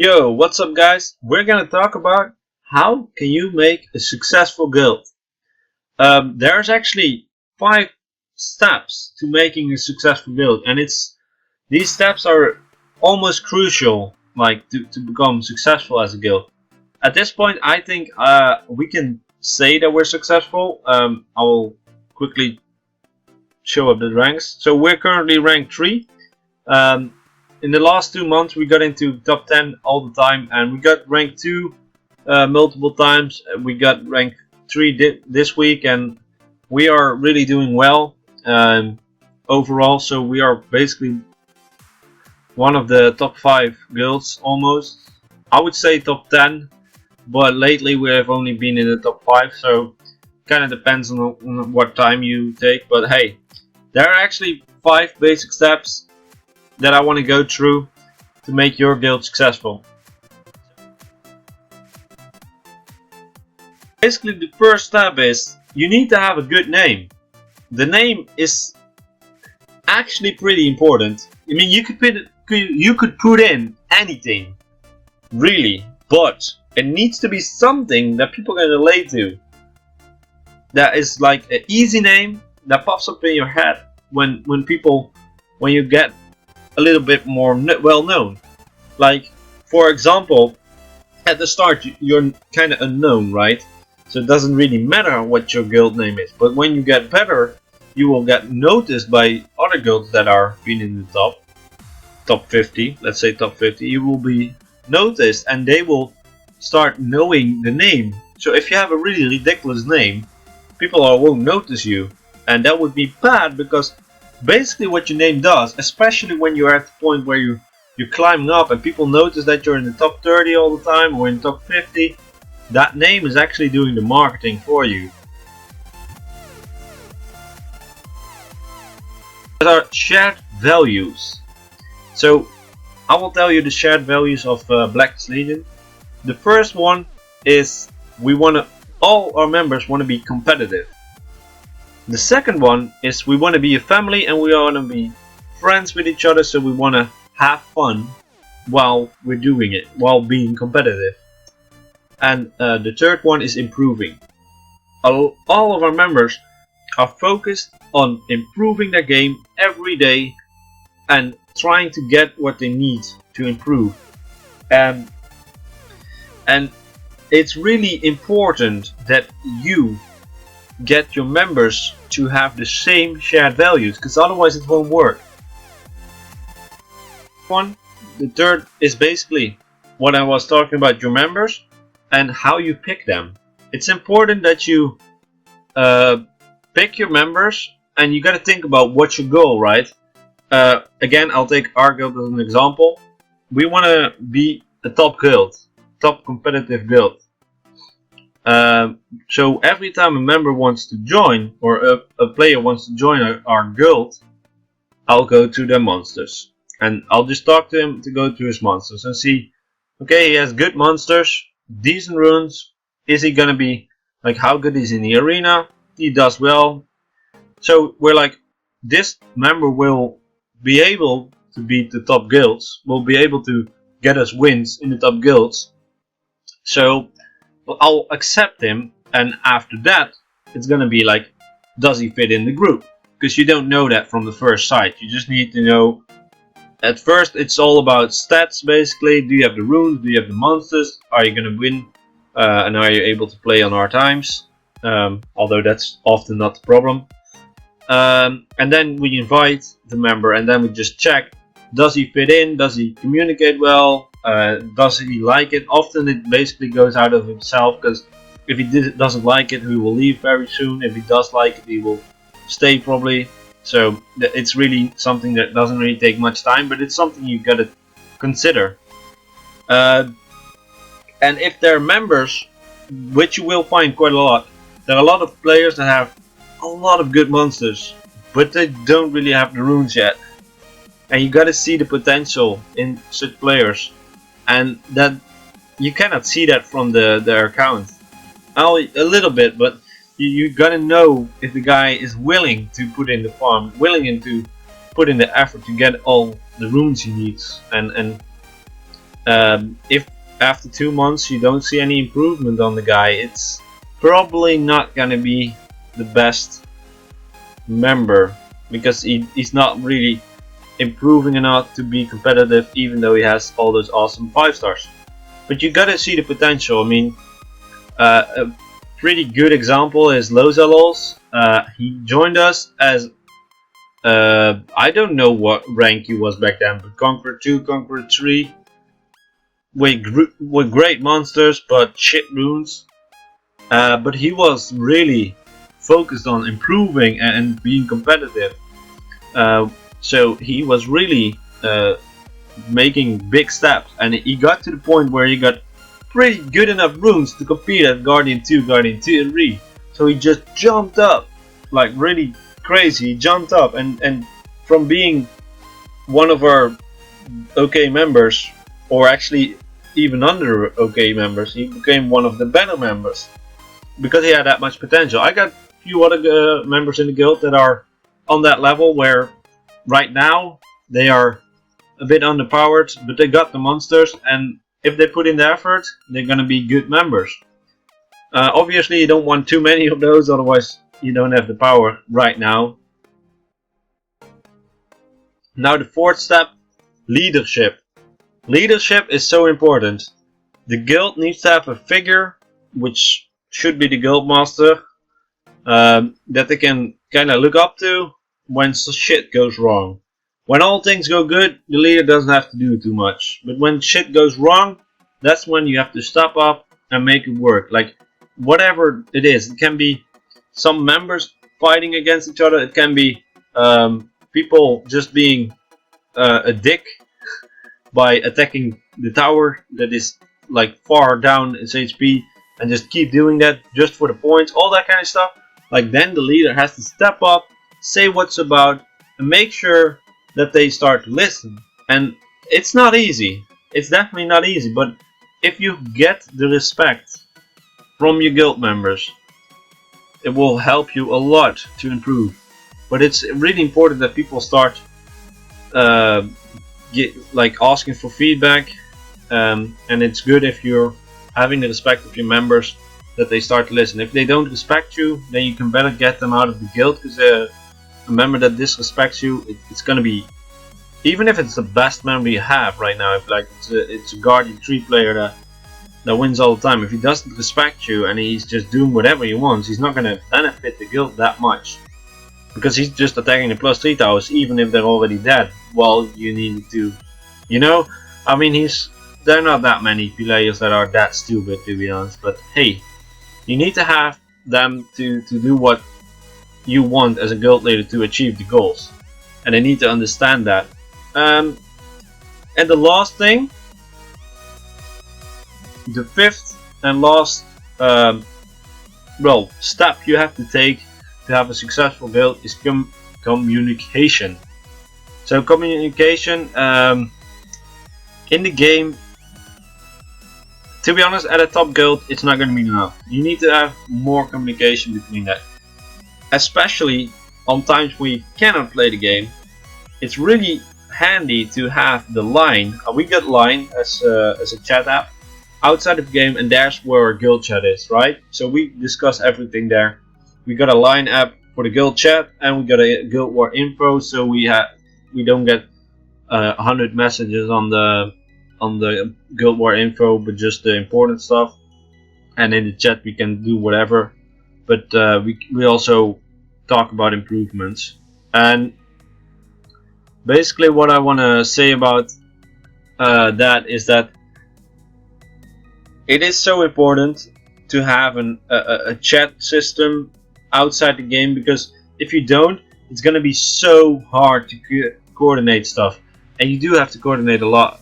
Yo, what's up guys? We're gonna talk about how can you make a successful guild. There's actually 5 steps to making a successful guild, and these steps are almost crucial, like to become successful as a guild. At this point, I think we can say that we're successful. I will quickly show up the ranks. So we're currently ranked 3. In the last 2 months we got into top 10 all the time, and we got ranked 2 multiple times. We got ranked 3 this week, and we are really doing well overall. So we are basically one of the top 5 guilds almost. I would say top 10, but lately we have only been in the top 5, so kind of depends on what time you take. But hey, there are actually 5 basic steps that I want to go through to make your guild successful. Basically, the first step is you need to have a good name. The name is actually pretty important. I mean, you could put in anything, really, but it needs to be something that people can relate to. That is like an easy name that pops up in your head when you get a little bit more well known. Like, for example, at the start you're kind of unknown, right? So it doesn't really matter what your guild name is, but when you get better, you will get noticed by other guilds that are been in the top 50. Let's say top 50. You will be noticed, and they will start knowing the name. So if you have a really ridiculous name, people won't notice you, and that would be bad, because basically what your name does, especially when you're at the point where you're climbing up and people notice that you're in the top 30 all the time or in the top 50, that name is actually doing the marketing for you. There are shared values. So I will tell you the shared values of Blacklist Legion. The first one is all our members want to be competitive. The second one is we want to be a family, and we want to be friends with each other, so we want to have fun while we're doing it, while being competitive. And the third one is improving. All of our members are focused on improving their game every day and trying to get what they need to improve. And it's really important that you get your members to have the same shared values, because otherwise it won't work. The third is basically what I was talking about, your members and how you pick them. It's important that you pick your members, and you got to think about what's your goal, right? Again, I'll take our guild as an example. We want to be a top guild, top competitive guild. So every time a member wants to join, or a player wants to join our guild, I'll go to their monsters, and I'll just talk to him to go to his monsters and see, okay, he has good monsters, decent runes. Is he gonna be like, how good is he in the arena? He does well. So we're like, this member will be able to beat the top guilds, will be able to get us wins in the top guilds. So I'll accept him, and after that it's gonna be like, does he fit in the group? Because you don't know that from the first sight. You just need to know. At first it's all about stats, basically. Do you have the runes? Do you have the monsters? Are you gonna win? And are you able to play on our times? Although that's often not the problem. And then we invite the member, and then we just check, does he fit in? Does he communicate well? Does he like it? Often it basically goes out of himself, because if he doesn't like it, he will leave very soon. If he does like it, he will stay probably. So it's really something that doesn't really take much time, but it's something you gotta consider. And if they're members, which you will find quite a lot, there are a lot of players that have a lot of good monsters, but they don't really have the runes yet. And you gotta see the potential in such players, and that you cannot see that from their account. A little bit, but you gotta know if the guy is willing to put in the farm, willing to put in the effort to get all the runes he needs, and If after 2 months you don't see any improvement on the guy, it's probably not gonna be the best member, because he's not really improving enough to be competitive, even though he has all those awesome 5 stars. But you gotta see the potential. I mean, a pretty good example is Lozalos. He joined us as I don't know what rank he was back then, but Conqueror 2, Conqueror 3, with great monsters but shit runes. But he was really focused on improving and being competitive. So he was really making big steps, and he got to the point where he got pretty good enough runes to compete at Guardian 2, Guardian 3. So he just jumped up, like really crazy. He jumped up, and from being one of our OK members, or actually even under OK members, he became one of the better members because he had that much potential. I got a few other members in the guild that are on that level where right now they are a bit underpowered, but they got the monsters, and if they put in the effort, they're gonna be good members. Obviously you don't want too many of those, otherwise you don't have the power right now. Now the fourth step, leadership. Leadership is so important. The guild needs to have a figure, which should be the guild master, that they can kind of look up to when shit goes wrong. When all things go good, the leader doesn't have to do too much. But when shit goes wrong, that's when you have to step up and make it work. Like, whatever it is. It can be some members fighting against each other. It can be people just being a dick by attacking the tower that is like far down its HP, and just keep doing that just for the points, all that kind of stuff. Like, then the leader has to step up, say what's about, and make sure that they start to listen. And it's not easy. It's definitely not easy, but if you get the respect from your guild members, it will help you a lot to improve. But it's really important that people start asking for feedback, and it's good if you're having the respect of your members, that they start to listen. If they don't respect you, then you can better get them out of the guild, because a member that disrespects you, it's gonna be, even if it's the best member you have right now, if like it's a Guardian 3 player that wins all the time, if he doesn't respect you and he's just doing whatever he wants, he's not gonna benefit the guild that much, because he's just attacking the +3 towers, even if they're already dead. Well, you need to, you know, I mean, there are not that many players that are that stupid, to be honest, but hey, you need to have them to do what you want as a guild leader to achieve the goals, and they need to understand that. And the last thing, the fifth and last step you have to take to have a successful guild is communication. So communication in the game, to be honest, at a top guild it's not going to be enough. You need to have more communication between that, especially on times when you cannot play the game. It's really handy to have the line. We got line as a chat app outside of the game, and there's where our guild chat is, right? So we discuss everything there. We got a line app for the guild chat, and we got a guild war info, so we don't get 100 messages on the guild war info, but just the important stuff. And in the chat we can do whatever, but we also talk about improvements. And basically what I want to say about that is that it is so important to have a chat system outside the game, because if you don't, it's going to be so hard to coordinate stuff, and you do have to coordinate a lot.